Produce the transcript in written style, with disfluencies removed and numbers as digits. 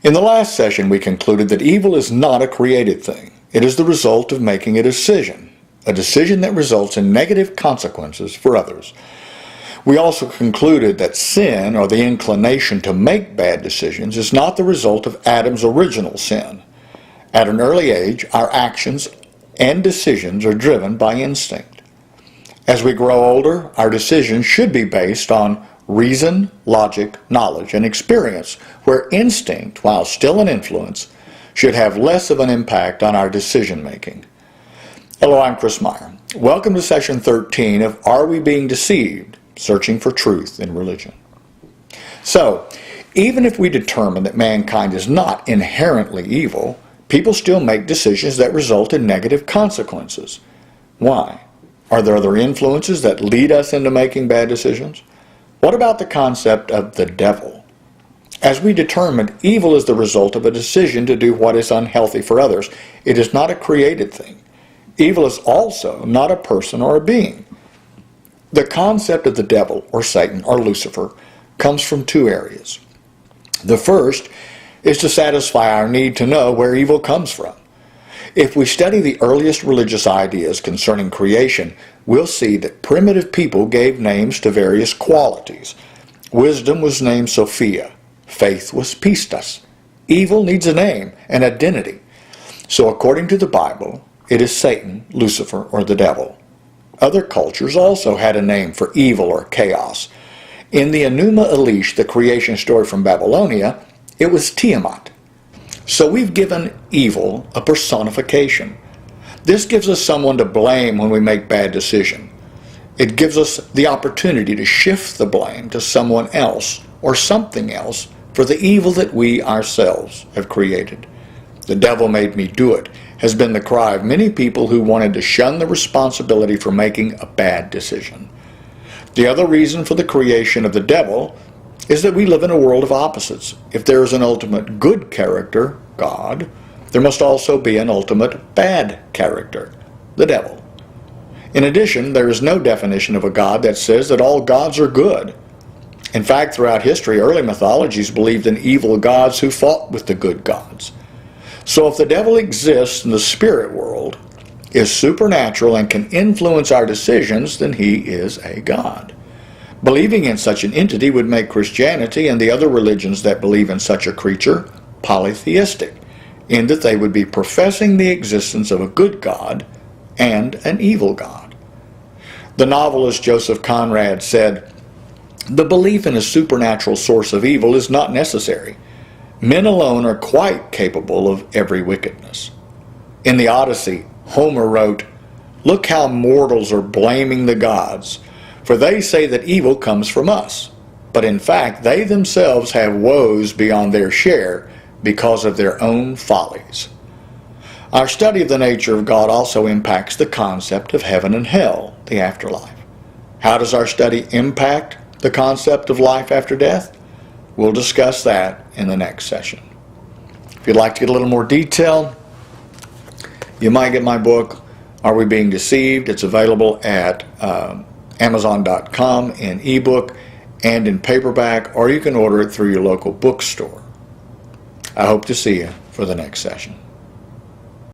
In the last session, we concluded that evil is not a created thing. It is the result of making a decision that results in negative consequences for others. We also concluded that sin, or the inclination to make bad decisions, is not the result of Adam's original sin. At an early age, our actions and decisions are driven by instinct. As we grow older, our decisions should be based on reason, logic, knowledge, and experience, where instinct, while still an influence, should have less of an impact on our decision making. Hello, I'm Chris Meyer. Welcome to session 13 of Are We Being Deceived? Searching for Truth in Religion. So, even if we determine that mankind is not inherently evil, people still make decisions that result in negative consequences. Why? Are there other influences that lead us into making bad decisions? What about the concept of the devil? As we determined, evil is the result of a decision to do what is unhealthy for others. It is not a created thing. Evil is also not a person or a being. The concept of the devil, or Satan, or Lucifer, comes from two areas. The first is to satisfy our need to know where evil comes from. If we study the earliest religious ideas concerning creation, we'll see that primitive people gave names to various qualities. Wisdom was named Sophia. Faith was Pistis. Evil needs a name, an identity. So according to the Bible, it is Satan, Lucifer, or the devil. Other cultures also had a name for evil or chaos. In the Enuma Elish, the creation story from Babylonia, it was Tiamat. So we've given evil a personification. This gives us someone to blame when we make bad decisions. It gives us the opportunity to shift the blame to someone else or something else for the evil that we ourselves have created. The devil made me do it has been the cry of many people who wanted to shun the responsibility for making a bad decision. The other reason for the creation of the devil is that we live in a world of opposites. If there is an ultimate good character, God, there must also be an ultimate bad character, the devil. In addition, there is no definition of a God that says that all gods are good. In fact, throughout history, early mythologies believed in evil gods who fought with the good gods. So if the devil exists in the spirit world, is supernatural, and can influence our decisions, then he is a god. Believing in such an entity would make Christianity and the other religions that believe in such a creature polytheistic, in that they would be professing the existence of a good God and an evil God. The novelist Joseph Conrad said, "The belief in a supernatural source of evil is not necessary. Men alone are quite capable of every wickedness." In the Odyssey, Homer wrote, "Look how mortals are blaming the gods. For they say that evil comes from us, but in fact they themselves have woes beyond their share because of their own follies." Our study of the nature of God also impacts the concept of heaven and hell, the afterlife. How does our study impact the concept of life after death? We'll discuss that in the next session. If you'd like to get a little more detail, you might get my book, Are We Being Deceived? It's available at Amazon.com in ebook and in paperback, or you can order it through your local bookstore. I hope to see you for the next session.